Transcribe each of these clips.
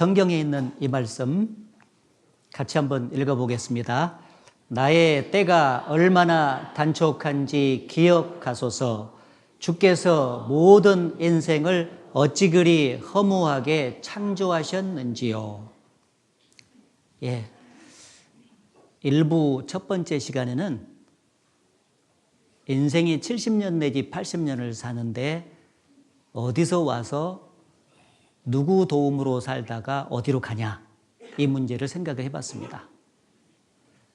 성경에 있는 이 말씀 같이 한번 읽어보겠습니다. 나의 때가 얼마나 단촉한지 기억하소서. 주께서 모든 인생을 어찌 그리 허무하게 창조하셨는지요. 예, 일부 첫 번째 시간에는 인생이 70년 내지 80년을 사는데 어디서 와서 누구 도움으로 살다가 어디로 가냐, 이 문제를 생각을 해봤습니다.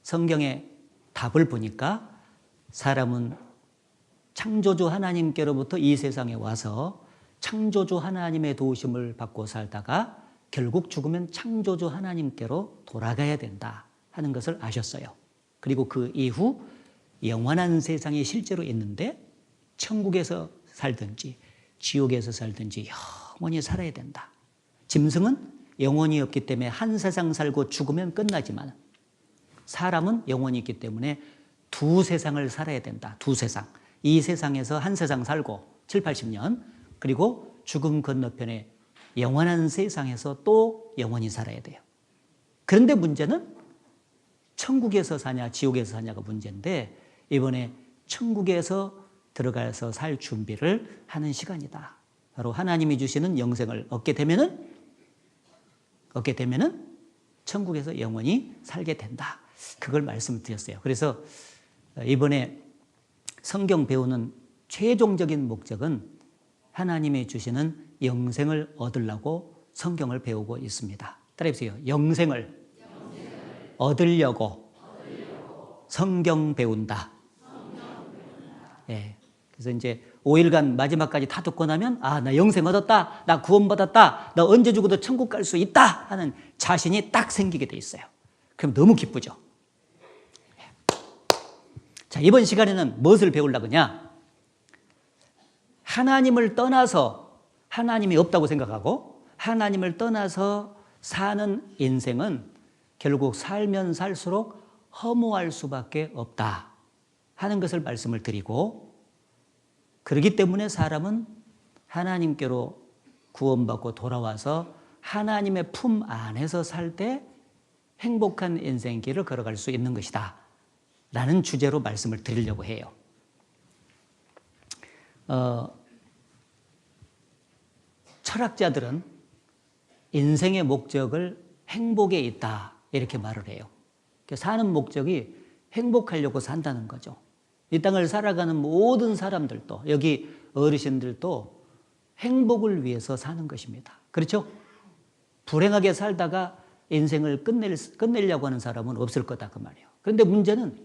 성경의 답을 보니까 사람은 창조주 하나님께로부터 이 세상에 와서 창조주 하나님의 도우심을 받고 살다가 결국 죽으면 창조주 하나님께로 돌아가야 된다 하는 것을 아셨어요. 그리고 그 이후 영원한 세상이 실제로 있는데 천국에서 살든지 지옥에서 살든지 영원히 살아야 된다. 짐승은 영원히 없기 때문에 한 세상 살고 죽으면 끝나지만 사람은 영원히 있기 때문에 두 세상을 살아야 된다. 두 세상. 이 세상에서 한 세상 살고 7, 80년, 그리고 죽음 건너편에 영원한 세상에서 또 영원히 살아야 돼요. 그런데 문제는 천국에서 사냐 지옥에서 사냐가 문제인데, 이번에 천국에서 들어가서 살 준비를 하는 시간이다. 바로 하나님이 주시는 영생을 얻게 되면은 천국에서 영원히 살게 된다. 그걸 말씀드렸어요. 그래서 이번에 성경 배우는 최종적인 목적은 하나님이 주시는 영생을 얻으려고 성경을 배우고 있습니다. 따라해보세요. 영생을 얻으려고 성경 배운다. 예. 그래서 이제 5일간 마지막까지 다 듣고 나면, 아, 나 영생 얻었다, 나 구원받았다, 나 언제 죽어도 천국 갈 수 있다 하는 자신이 딱 생기게 돼 있어요. 그럼 너무 기쁘죠. 자, 이번 시간에는 무엇을 배우려고 하냐? 하나님을 떠나서, 하나님이 없다고 생각하고 하나님을 떠나서 사는 인생은 결국 살면 살수록 허무할 수밖에 없다 하는 것을 말씀을 드리고, 그렇기 때문에 사람은 하나님께로 구원받고 돌아와서 하나님의 품 안에서 살 때 행복한 인생길을 걸어갈 수 있는 것이다 라는 주제로 말씀을 드리려고 해요. 철학자들은 인생의 목적을 행복에 있다 이렇게 말을 해요. 사는 목적이 행복하려고 산다는 거죠. 이 땅을 살아가는 모든 사람들도, 여기 어르신들도 행복을 위해서 사는 것입니다. 그렇죠? 불행하게 살다가 인생을 끝내려고 하는 사람은 없을 거다 그 말이에요. 그런데 문제는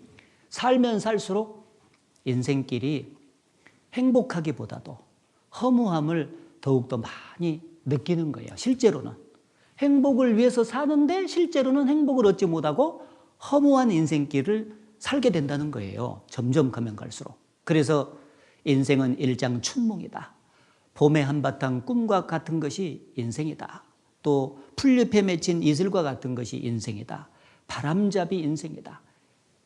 살면 살수록 인생길이 행복하기보다도 허무함을 더욱더 많이 느끼는 거예요. 실제로는 행복을 위해서 사는데 실제로는 행복을 얻지 못하고 허무한 인생길을 살게 된다는 거예요. 점점 가면 갈수록. 그래서 인생은 일장춘몽이다. 봄의 한바탕 꿈과 같은 것이 인생이다. 또 풀잎에 맺힌 이슬과 같은 것이 인생이다. 바람잡이 인생이다.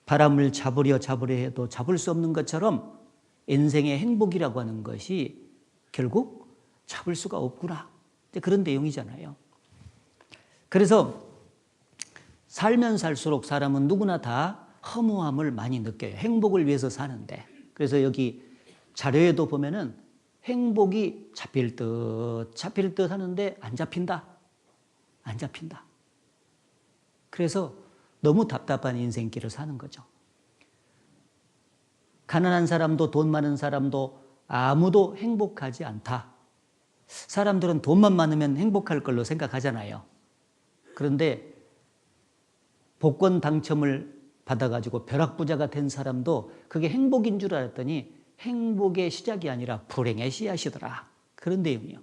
바람을 잡으려 해도 잡을 수 없는 것처럼 인생의 행복이라고 하는 것이 결국 잡을 수가 없구나. 그런 내용이잖아요. 그래서 살면 살수록 사람은 누구나 다 허무함을 많이 느껴요. 행복을 위해서 사는데. 그래서 여기 자료에도 보면은 행복이 잡힐 듯 하는데 안 잡힌다. 그래서 너무 답답한 인생길을 사는 거죠. 가난한 사람도 돈 많은 사람도 아무도 행복하지 않다. 사람들은 돈만 많으면 행복할 걸로 생각하잖아요. 그런데 복권 당첨을 받아가지고 벼락부자가 된 사람도 그게 행복인 줄 알았더니 행복의 시작이 아니라 불행의 씨앗이더라. 그런 내용이요.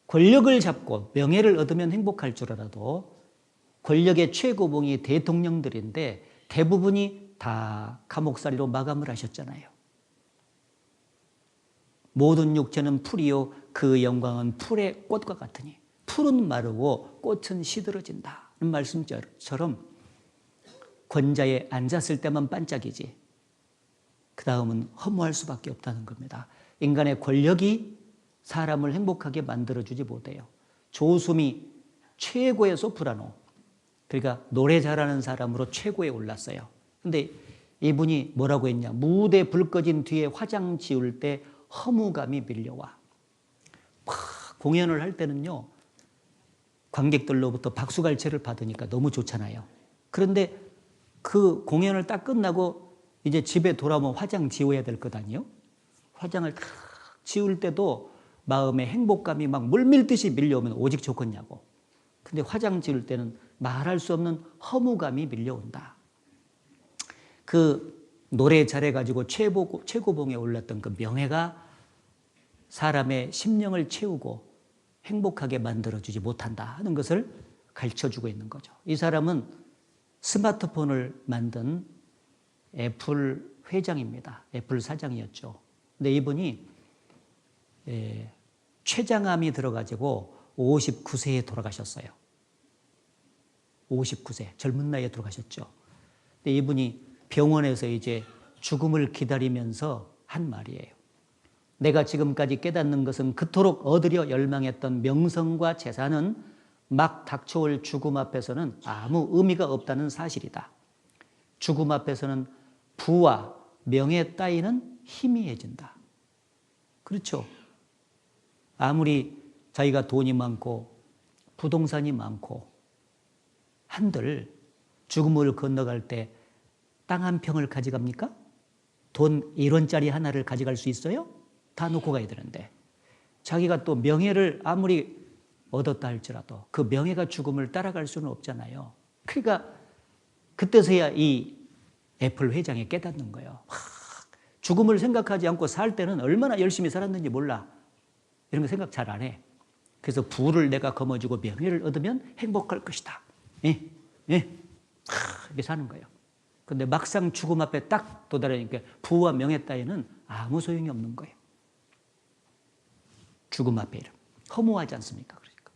권력을 잡고 명예를 얻으면 행복할 줄 알아도 권력의 최고봉이 대통령들인데 대부분이 다 감옥살이로 마감을 하셨잖아요. 모든 육체는 풀이요 그 영광은 풀의 꽃과 같으니 풀은 마르고 꽃은 시들어진다. 이 말씀처럼 권자에 앉았을 때만 반짝이지 그 다음은 허무할 수밖에 없다는 겁니다. 인간의 권력이 사람을 행복하게 만들어주지 못해요. 조수미 최고의 소프라노, 그러니까 노래 잘하는 사람으로 최고에 올랐어요. 근데 이분이 뭐라고 했냐, 무대 불 꺼진 뒤에 화장 지울 때 허무감이 밀려와. 막 공연을 할 때는요, 관객들로부터 박수갈채를 받으니까 너무 좋잖아요. 그런데 그 공연을 딱 끝나고 이제 집에 돌아오면 화장 지워야 될 것 아니에요? 화장을 탁 지울 때도 마음에 행복감이 막 물밀듯이 밀려오면 오직 좋겠냐고. 근데 화장 지울 때는 말할 수 없는 허무감이 밀려온다. 그 노래 잘해가지고 최고봉에 올랐던 그 명예가 사람의 심령을 채우고 행복하게 만들어주지 못한다 하는 것을 가르쳐주고 있는 거죠. 이 사람은 스마트폰을 만든 애플 회장입니다. 애플 사장이었죠. 근데 이분이 췌장암이 들어가지고 59세에 돌아가셨어요. 59세, 젊은 나이에 돌아가셨죠. 근데 이분이 병원에서 이제 죽음을 기다리면서 한 말이에요. 내가 지금까지 깨닫는 것은 그토록 얻으려 열망했던 명성과 재산은 막 닥쳐올 죽음 앞에서는 아무 의미가 없다는 사실이다. 죽음 앞에서는 부와 명예 따위는 희미해진다. 그렇죠. 아무리 자기가 돈이 많고 부동산이 많고 한들 죽음을 건너갈 때 땅 한 평을 가져갑니까? 돈 1원짜리 하나를 가져갈 수 있어요? 다 놓고 가야 되는데, 자기가 또 명예를 아무리 얻었다 할지라도 그 명예가 죽음을 따라갈 수는 없잖아요. 그러니까 그때서야 이 애플 회장이 깨닫는 거예요. 죽음을 생각하지 않고 살 때는 얼마나 열심히 살았는지 몰라. 이런 거 생각 잘 안 해. 그래서 부를 내가 거머쥐고 명예를 얻으면 행복할 것이다. 이렇게 사는 거예요. 근데 막상 죽음 앞에 딱 도달하니까 부와 명예 따위는 아무 소용이 없는 거예요. 죽음 앞에 이름. 허무하지 않습니까? 그러니까.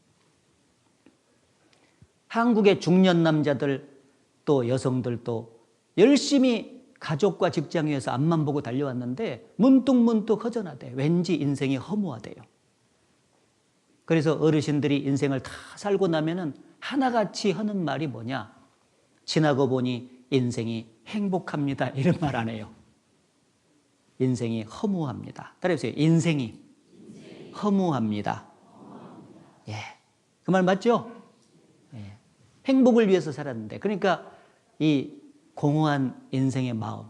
한국의 중년 남자들 또 여성들도 열심히 가족과 직장 위해서 앞만 보고 달려왔는데 문득문득 허전하대. 왠지 인생이 허무하대요. 그래서 어르신들이 인생을 다 살고 나면은 하나같이 하는 말이 뭐냐? 지나고 보니 인생이 행복합니다. 이런 말 안 해요. 인생이 허무합니다. 따라해보세요. 인생이 허무합니다. 예, 그 말 맞죠? 예. 행복을 위해서 살았는데, 그러니까 이 공허한 인생의 마음,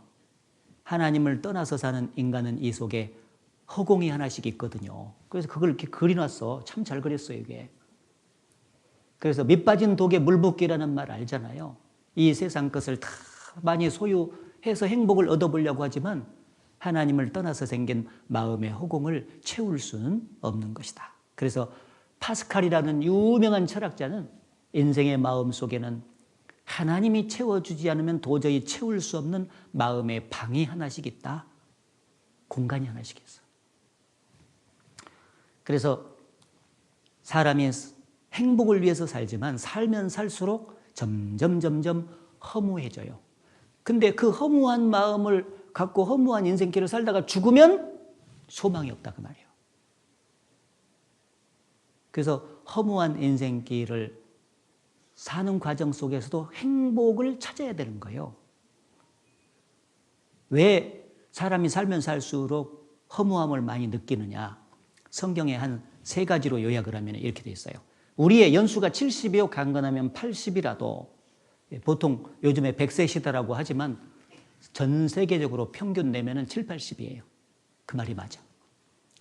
하나님을 떠나서 사는 인간은 이 속에 허공이 하나씩 있거든요. 그래서 그걸 이렇게 그려놨어. 참 잘 그렸어요, 이게. 그래서 밑 빠진 독에 물 붓기라는 말 알잖아요. 이 세상 것을 다 많이 소유해서 행복을 얻어보려고 하지만 하나님을 떠나서 생긴 마음의 허공을 채울 수는 없는 것이다. 그래서 파스칼이라는 유명한 철학자는 인생의 마음 속에는 하나님이 채워주지 않으면 도저히 채울 수 없는 마음의 방이 하나씩 있다. 공간이 하나씩 있어. 그래서 사람이 행복을 위해서 살지만 살면 살수록 점점 허무해져요. 근데 그 허무한 마음을 갖고 허무한 인생길을 살다가 죽으면 소망이 없다 그 말이에요. 그래서 허무한 인생길을 사는 과정 속에서도 행복을 찾아야 되는 거예요. 왜 사람이 살면 살수록 허무함을 많이 느끼느냐? 성경에 한 3가지로 요약을 하면 이렇게 돼 있어요. 우리의 연수가 70이요 강건하면 80이라도, 보통 요즘에 100세 시대라고 하지만 전 세계적으로 평균 내면은 7, 80이에요. 그 말이 맞아.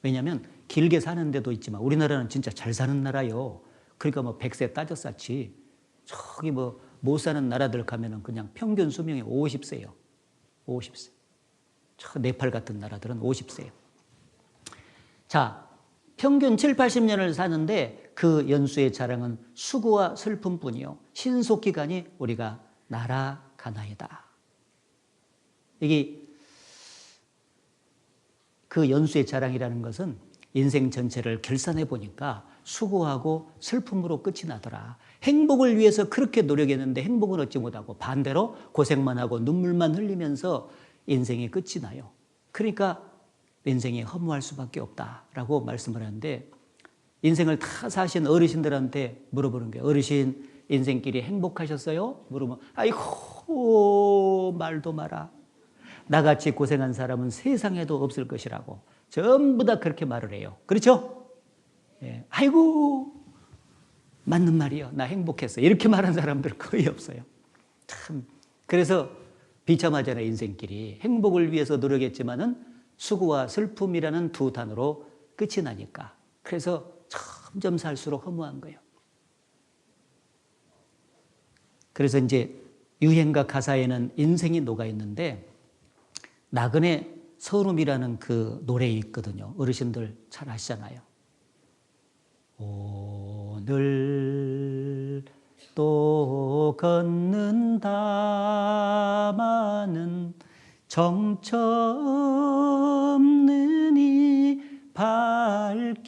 왜냐하면 길게 사는 데도 있지만 우리나라는 진짜 잘 사는 나라요. 그러니까 뭐 100세 따져 쌓지. 저기 뭐 못 사는 나라들 가면은 그냥 평균 수명이 50세예요. 50세. 저 네팔 같은 나라들은 50세예요. 자, 평균 7, 80년을 사는데 그 연수의 자랑은 수고와 슬픔뿐이요. 신속기간이 우리가 날아가나이다. 이게 그 연수의 자랑이라는 것은 인생 전체를 결산해 보니까 수고하고 슬픔으로 끝이 나더라. 행복을 위해서 그렇게 노력했는데 행복은 얻지 못하고 반대로 고생만 하고 눈물만 흘리면서 인생의 끝이 나요. 그러니까 인생이 허무할 수밖에 없다라고 말씀을 하는데, 인생을 다 사신 어르신들한테 물어보는 거예요. 어르신, 인생길이 행복하셨어요? 물으면 아이고 말도 마라. 나같이 고생한 사람은 세상에도 없을 것이라고 전부 다 그렇게 말을 해요. 그렇죠? 예. 아이고 맞는 말이요. 나 행복했어. 이렇게 말하는 사람들 거의 없어요. 참. 그래서 비참하잖아요. 인생길이. 행복을 위해서 노력했지만은 수고와 슬픔이라는 두 단어로 끝이 나니까. 그래서 점점 살수록 허무한 거예요. 그래서 이제 유행가 가사에는 인생이 녹아 있는데, 나그네 서름이라는 그 노래 있거든요. 어르신들 잘 아시잖아요. 오늘 또 걷는다마는 정처 없는 이 발길.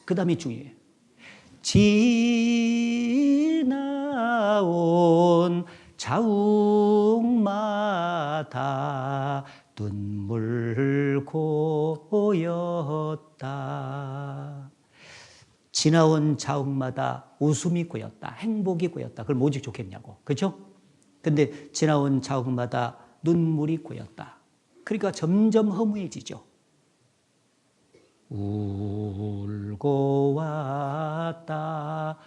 그 다음이 중요해요. 지나온 자욱마다 눈물 고였다. 지나온 자욱마다 웃음이 고였다. 행복이 고였다. 그걸 뭐지 좋겠냐고. 그렇죠? 근데 지나온 자욱마다 눈물이 고였다. 그러니까 점점 허무해지죠. 울고 왔다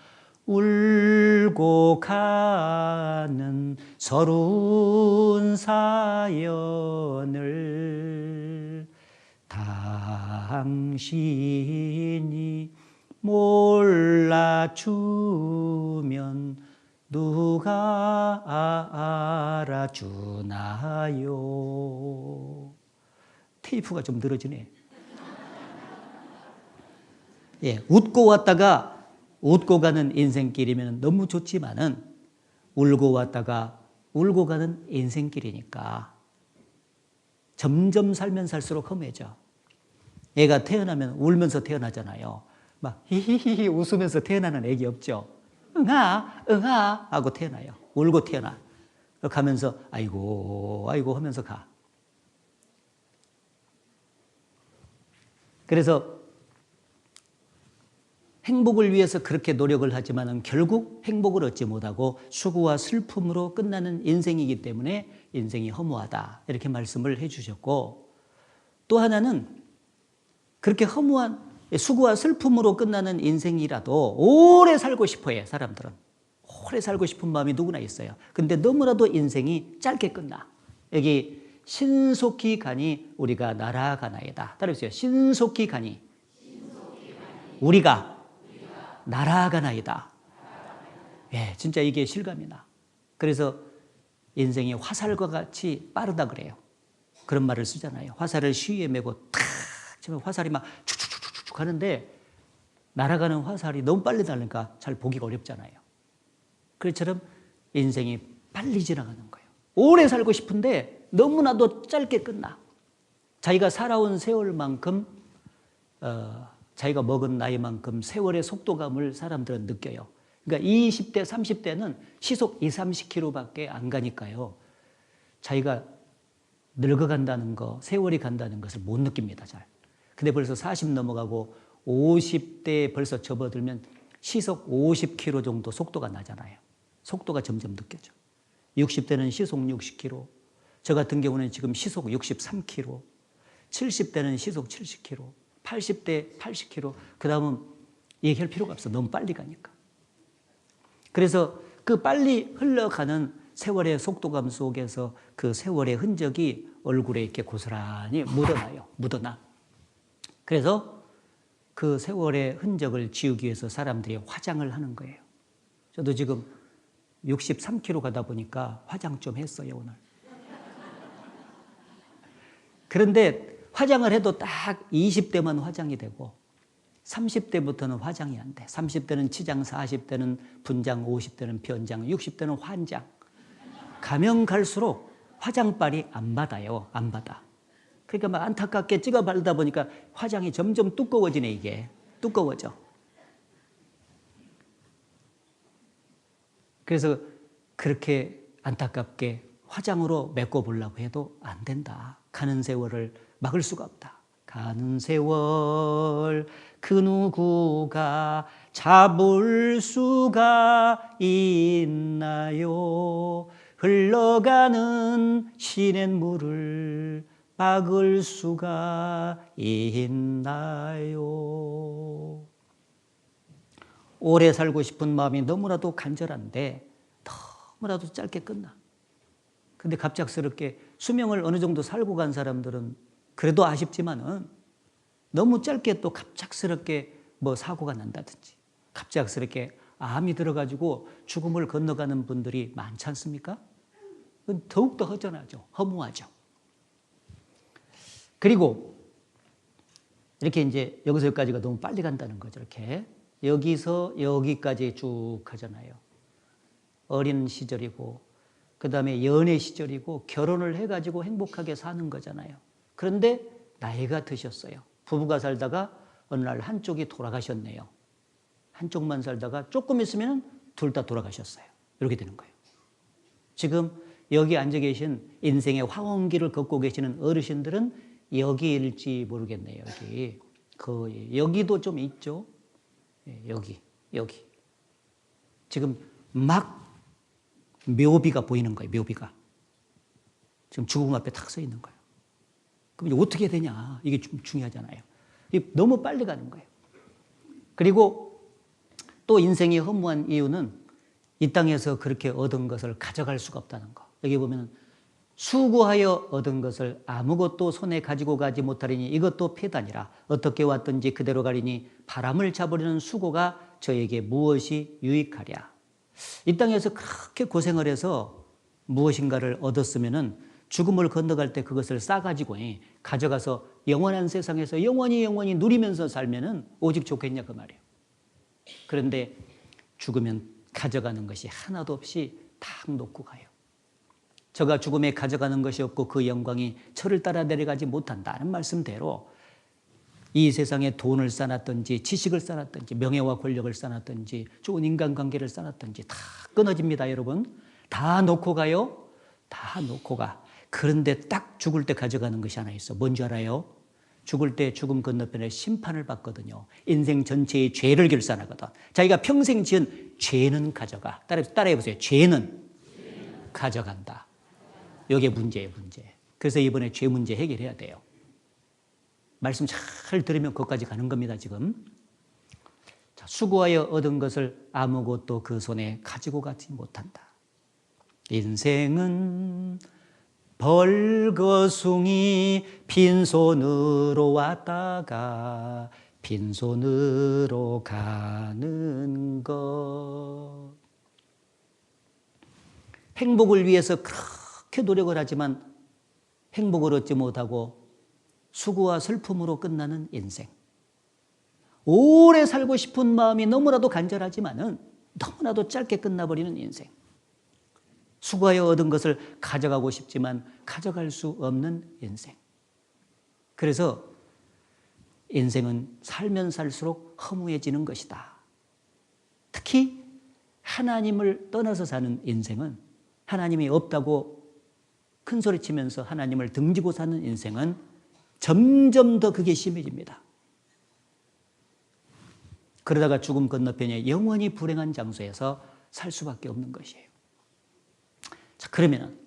울고 가는 서러운 사연을 당신이 몰라주면 누가 알아주나요? 테이프가 좀 늘어지네. 예, 웃고 왔다가 웃고 가는 인생길이면 너무 좋지만은, 울고 왔다가 울고 가는 인생길이니까 점점 살면 살수록 험해져. 애가 태어나면 울면서 태어나잖아요. 막 히히히 웃으면서 태어나는 애기 없죠. 응아 응아 하고 태어나요. 울고 태어나. 가면서 아이고 아이고 하면서 가. 그래서 행복을 위해서 그렇게 노력을 하지만 결국 행복을 얻지 못하고 수고와 슬픔으로 끝나는 인생이기 때문에 인생이 허무하다, 이렇게 말씀을 해주셨고, 또 하나는 그렇게 허무한 수고와 슬픔으로 끝나는 인생이라도 오래 살고 싶어해. 사람들은 오래 살고 싶은 마음이 누구나 있어요. 근데 너무나도 인생이 짧게 끝나. 여기 신속히 가니 우리가 날아가나이다. 따라해주세요. 신속히 가니 우리가 날아가나이다. 예, 진짜 이게 실감이나. 그래서 인생이 화살과 같이 빠르다 그래요. 그런 말을 쓰잖아요. 화살을 시위에 메고 탁 치면 화살이 막 축축축축 하는데, 날아가는 화살이 너무 빨리 날으니까 잘 보기가 어렵잖아요. 그처럼 인생이 빨리 지나가는 거예요. 오래 살고 싶은데 너무나도 짧게 끝나. 자기가 살아온 세월만큼 자기가 먹은 나이만큼 세월의 속도감을 사람들은 느껴요. 그러니까 20대, 30대는 시속 20, 30km밖에 안 가니까요. 자기가 늙어간다는 거, 세월이 간다는 것을 못 느낍니다, 잘. 근데 벌써 40 넘어가고 50대에 벌써 접어들면 시속 50km 정도 속도가 나잖아요. 속도가 점점 느껴져. 60대는 시속 60km. 저 같은 경우는 지금 시속 63km. 70대는 시속 70km. 80대 80km. 그 다음은 얘기할 필요가 없어. 너무 빨리 가니까. 그래서 그 빨리 흘러가는 세월의 속도감 속에서 그 세월의 흔적이 얼굴에 이렇게 고스란히 묻어나요. 묻어나. 그래서 그 세월의 흔적을 지우기 위해서 사람들이 화장을 하는 거예요. 저도 지금 63km 가다 보니까 화장 좀 했어요, 오늘. 그런데 화장을 해도 딱 20대만 화장이 되고 30대부터는 화장이 안 돼. 30대는 치장, 40대는 분장, 50대는 변장, 60대는 환장. 가면 갈수록 화장빨이 안 받아요. 안 받아. 그러니까 막 안타깝게 찍어 바르다 보니까 화장이 점점 두꺼워지네, 이게. 두꺼워져. 그래서 그렇게 안타깝게 화장으로 메꿔보려고 해도 안 된다. 가는 세월을 막을 수가 없다. 가는 세월 그 누구가 잡을 수가 있나요? 흘러가는 시냇물을 막을 수가 있나요? 오래 살고 싶은 마음이 너무나도 간절한데 너무나도 짧게 끝나. 근데 갑작스럽게 수명을 어느 정도 살고 간 사람들은 그래도 아쉽지만은 너무 짧게 또 갑작스럽게 뭐 사고가 난다든지 갑작스럽게 암이 들어가지고 죽음을 건너가는 분들이 많지 않습니까? 그건 더욱더 허전하죠. 허무하죠. 그리고 이렇게 이제 여기서 여기까지가 너무 빨리 간다는 거죠. 이렇게 여기서 여기까지 쭉 가잖아요. 어린 시절이고 그 다음에 연애 시절이고 결혼을 해가지고 행복하게 사는 거잖아요. 그런데 나이가 드셨어요. 부부가 살다가 어느 날 한쪽이 돌아가셨네요. 한쪽만 살다가 조금 있으면 둘 다 돌아가셨어요. 이렇게 되는 거예요. 지금 여기 앉아 계신 인생의 황혼기를 걷고 계시는 어르신들은 여기일지 모르겠네요. 여기도 좀 있죠. 여기. 지금 막 묘비가 보이는 거예요. 묘비가. 지금 죽음 앞에 탁 서 있는 거예요. 그럼 이제 어떻게 되냐. 이게 좀 중요하잖아요. 너무 빨리 가는 거예요. 그리고 또 인생이 허무한 이유는 이 땅에서 그렇게 얻은 것을 가져갈 수가 없다는 거. 여기 보면 수고하여 얻은 것을 아무것도 손에 가지고 가지 못하리니 이것도 패단이라. 어떻게 왔든지 그대로 가리니 바람을 잡으려는 수고가 저에게 무엇이 유익하랴. 이 땅에서 그렇게 고생을 해서 무엇인가를 얻었으면은 죽음을 건너갈 때 그것을 싸가지고 가져가서 영원한 세상에서 영원히 누리면서 살면은 오직 좋겠냐 그 말이에요. 그런데 죽으면 가져가는 것이 하나도 없이 딱 놓고 가요. 저가 죽음에 가져가는 것이 없고 그 영광이 저를 따라 내려가지 못한다는 말씀대로 이 세상에 돈을 쌓았든지 지식을 쌓았든지 명예와 권력을 쌓았든지 좋은 인간관계를 쌓았든지 다 끊어집니다. 여러분. 다 놓고 가요. 다 놓고 가. 그런데 딱 죽을 때 가져가는 것이 하나 있어. 뭔지 알아요? 죽을 때 죽음 건너편에 심판을 받거든요. 인생 전체의 죄를 결산하거든. 자기가 평생 지은 죄는 가져가. 따라해보세요. 죄는 가져간다. 이게 문제예요. 문제. 그래서 이번에 죄 문제 해결해야 돼요. 말씀 잘 들으면 거기까지 가는 겁니다. 지금. 자, 수고하여 얻은 것을 아무것도 그 손에 가지고 가지 못한다. 인생은 벌거숭이 빈손으로 왔다가 빈손으로 가는 것. 행복을 위해서 그렇게 노력을 하지만 행복을 얻지 못하고 수고와 슬픔으로 끝나는 인생. 오래 살고 싶은 마음이 너무나도 간절하지만은 너무나도 짧게 끝나버리는 인생. 수고하여 얻은 것을 가져가고 싶지만 가져갈 수 없는 인생. 그래서 인생은 살면 살수록 허무해지는 것이다. 특히 하나님을 떠나서 사는 인생은, 하나님이 없다고 큰소리치면서 하나님을 등지고 사는 인생은 점점 더 그게 심해집니다. 그러다가 죽음 건너편에 영원히 불행한 장소에서 살 수밖에 없는 것이에요. 자, 그러면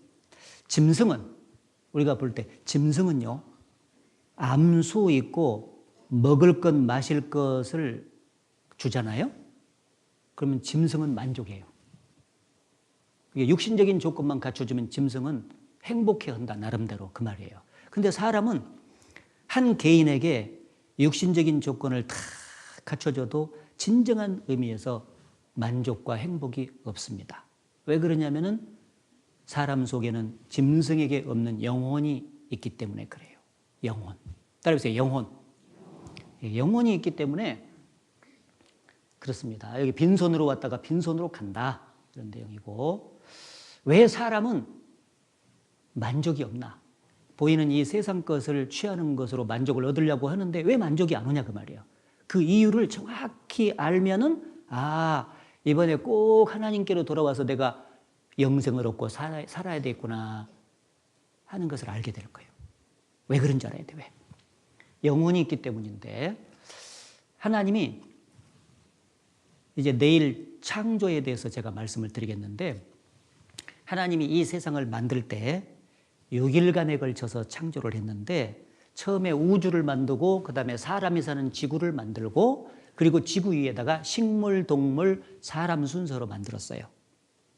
짐승은, 우리가 볼 때 짐승은요, 암수 있고 먹을 것 마실 것을 주잖아요. 그러면 짐승은 만족해요. 육신적인 조건만 갖춰주면 짐승은 행복해 한다, 나름대로. 그 말이에요. 근데 사람은 한 개인에게 육신적인 조건을 다 갖춰줘도 진정한 의미에서 만족과 행복이 없습니다. 왜 그러냐면은 사람 속에는 짐승에게 없는 영혼이 있기 때문에 그래요. 영혼. 따라해보세요. 영혼. 영혼이 있기 때문에 그렇습니다. 여기 빈손으로 왔다가 빈손으로 간다. 그런 내용이고. 왜 사람은 만족이 없나? 보이는 이 세상 것을 취하는 것으로 만족을 얻으려고 하는데 왜 만족이 안 오냐 그 말이에요. 그 이유를 정확히 알면은, 아, 이번에 꼭 하나님께로 돌아와서 내가 영생을 얻고 살아야 되겠구나 하는 것을 알게 될 거예요. 왜 그런 줄 알아야 돼. 왜? 영혼이 있기 때문인데, 하나님이 이제 내일 창조에 대해서 제가 말씀을 드리겠는데, 하나님이 이 세상을 만들 때 6일간에 걸쳐서 창조를 했는데, 처음에 우주를 만들고 그 다음에 사람이 사는 지구를 만들고, 그리고 지구 위에다가 식물, 동물, 사람 순서로 만들었어요.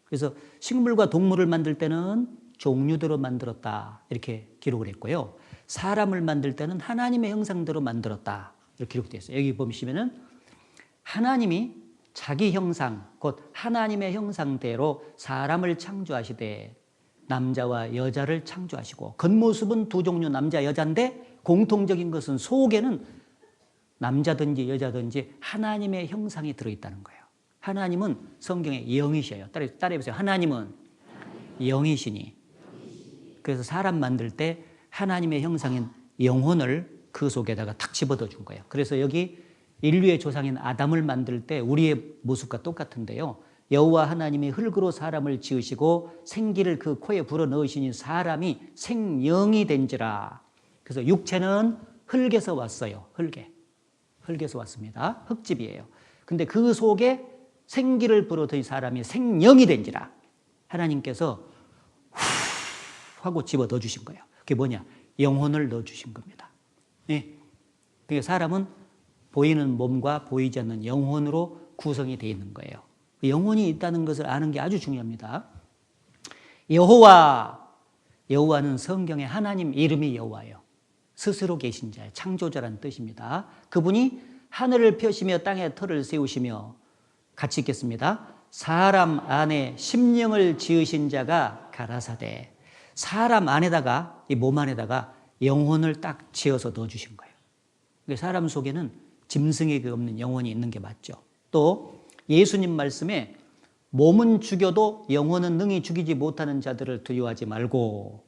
그래서 식물과 동물을 만들 때는 종류대로 만들었다 이렇게 기록을 했고요. 사람을 만들 때는 하나님의 형상대로 만들었다 이렇게 기록되어 있어요. 여기 보시면은 하나님이 자기 형상, 곧 하나님의 형상대로 사람을 창조하시되 남자와 여자를 창조하시고, 겉모습은 두 종류 남자 여자인데 공통적인 것은 속에는 남자든지 여자든지 하나님의 형상이 들어있다는 거예요. 하나님은 성경에 영이셔요. 따라해보세요. 하나님은 영이시니. 그래서 사람 만들 때 하나님의 형상인 영혼을 그 속에다가 탁 집어넣어 준 거예요. 그래서 여기 인류의 조상인 아담을 만들 때 우리의 모습과 똑같은데요. 여호와 하나님이 흙으로 사람을 지으시고 생기를 그 코에 불어넣으시니 사람이 생영이 된지라. 그래서 육체는 흙에서 왔어요. 흙에서 왔습니다. 흙집이에요. 근데 그 속에 생기를 불어넣은 사람이 생영이 된지라. 하나님께서 후 하고 집어 넣어 주신 거예요. 그게 뭐냐? 영혼을 넣어 주신 겁니다. 네. 그러니까 사람은 보이는 몸과 보이지 않는 영혼으로 구성이 되어 있는 거예요. 영혼이 있다는 것을 아는 게 아주 중요합니다. 여호와는 성경에 하나님 이름이 여호와예요. 스스로 계신 자예요. 창조자라는 뜻입니다. 그분이 하늘을 펴시며 땅에 터를 세우시며, 같이 읽겠습니다. 사람 안에 심령을 지으신 자가 가라사대. 사람 안에다가, 이 몸 안에다가 영혼을 딱 지어서 넣어주신 거예요. 사람 속에는 짐승에게 없는 영혼이 있는 게 맞죠. 또 예수님 말씀에 몸은 죽여도 영혼은 능히 죽이지 못하는 자들을 두려워하지 말고,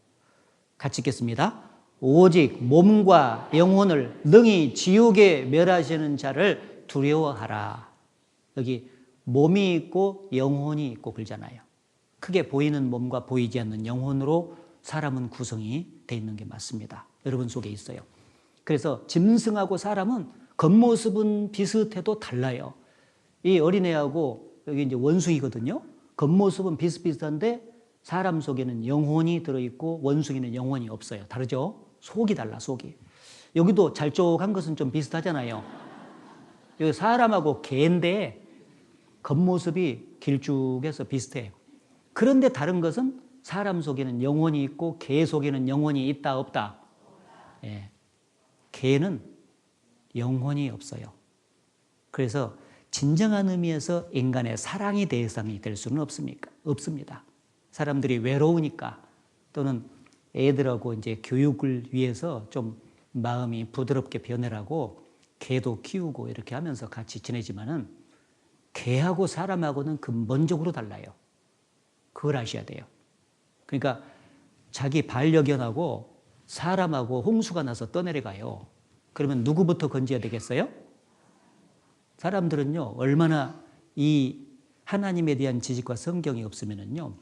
같이 읽겠습니다. 오직 몸과 영혼을 능히 지옥에 멸하시는 자를 두려워하라. 여기 몸이 있고 영혼이 있고 그러잖아요. 크게 보이는 몸과 보이지 않는 영혼으로 사람은 구성이 되어 있는 게 맞습니다. 여러분 속에 있어요. 그래서 짐승하고 사람은 겉모습은 비슷해도 달라요. 이 어린애하고 여기 이제 원숭이거든요. 겉모습은 비슷비슷한데 사람 속에는 영혼이 들어있고 원숭이는 영혼이 없어요. 다르죠? 속이 달라, 속이. 여기도 잘쪽한 것은 좀 비슷하잖아요. 여기 사람하고 개인데 겉모습이 길쭉해서 비슷해요. 그런데 다른 것은 사람 속에는 영혼이 있고 개 속에는 영혼이 있다, 없다? 예. 개는 영혼이 없어요. 그래서 진정한 의미에서 인간의 사랑의 대상이 될 수는 없습니다. 사람들이 외로우니까, 또는 애들하고 이제 교육을 위해서 좀 마음이 부드럽게 변해라고 개도 키우고 이렇게 하면서 같이 지내지만은 개하고 사람하고는 근본적으로 달라요. 그걸 아셔야 돼요. 그러니까 자기 반려견하고 사람하고 홍수가 나서 떠내려가요. 그러면 누구부터 건져야 되겠어요? 사람들은요, 얼마나 이 하나님에 대한 지식과 성경이 없으면은요,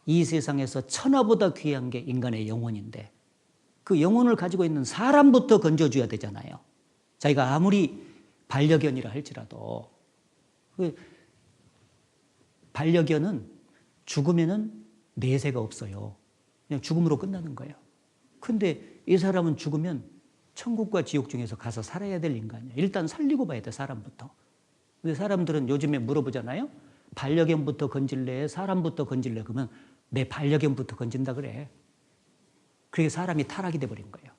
이 세상에서 천하보다 귀한 게 인간의 영혼인데, 그 영혼을 가지고 있는 사람부터 건져줘야 되잖아요. 자기가 아무리 반려견이라 할지라도. 반려견은 죽으면은 내세가 없어요. 그냥 죽음으로 끝나는 거예요. 근데 이 사람은 죽으면 천국과 지옥 중에서 가서 살아야 될 인간이에요. 일단 살리고 봐야 돼, 사람부터. 근데 사람들은 요즘에 물어보잖아요. 반려견부터 건질래? 사람부터 건질래? 그러면 내 반려견부터 건진다 그래. 그게 사람이 타락이 돼버린 거예요.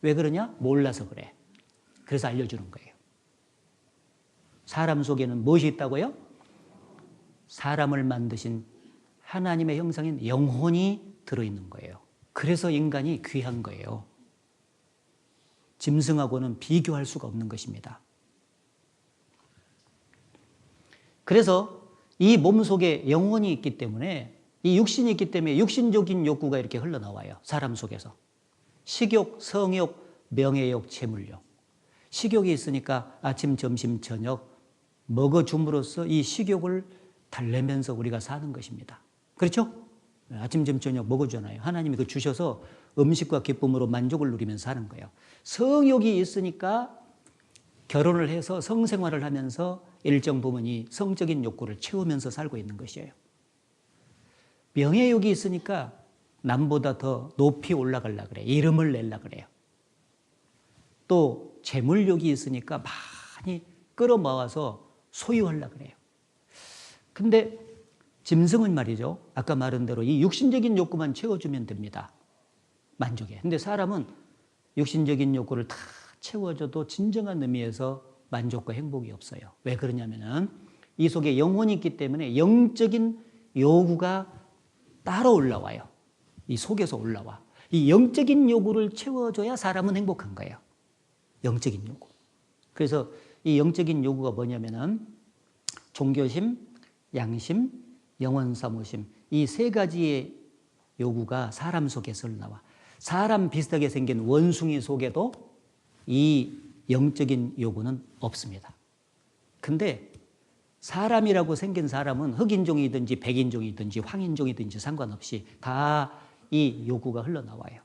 왜 그러냐? 몰라서 그래. 그래서 알려주는 거예요. 사람 속에는 무엇이 있다고요? 사람을 만드신 하나님의 형상인 영혼이 들어있는 거예요. 그래서 인간이 귀한 거예요. 짐승하고는 비교할 수가 없는 것입니다. 그래서 이 몸 속에 영혼이 있기 때문에, 이 육신이 있기 때문에 육신적인 욕구가 이렇게 흘러나와요. 사람 속에서. 식욕, 성욕, 명예욕, 재물욕. 식욕이 있으니까 아침, 점심, 저녁 먹어줌으로써 이 식욕을 달래면서 우리가 사는 것입니다. 그렇죠? 아침, 점심, 저녁 먹어주잖아요. 하나님이 그 주셔서 음식과 기쁨으로 만족을 누리면서 사는 거예요. 성욕이 있으니까 결혼을 해서 성생활을 하면서 일정 부분이 성적인 욕구를 채우면서 살고 있는 것이에요. 명예욕이 있으니까 남보다 더 높이 올라가려고 그래요. 이름을 내려고 그래요. 또 재물욕이 있으니까 많이 끌어모아서 소유하려고 그래요. 근데 짐승은 말이죠. 아까 말한 대로 이 육신적인 욕구만 채워주면 됩니다. 만족해. 근데 사람은 육신적인 욕구를 다 채워줘도 진정한 의미에서 만족과 행복이 없어요. 왜 그러냐면은 이 속에 영혼이 있기 때문에 영적인 요구가 따로 올라와요. 이 속에서 올라와. 이 영적인 요구를 채워줘야 사람은 행복한 거예요. 영적인 요구. 그래서 이 영적인 요구가 뭐냐면은 종교심, 양심, 영원 사모심, 이 세 가지의 요구가 사람 속에서 나와. 사람 비슷하게 생긴 원숭이 속에도 이 영적인 요구는 없습니다. 근데 사람이라고 생긴 사람은 흑인종이든지 백인종이든지 황인종이든지 상관없이 다 이 요구가 흘러나와요.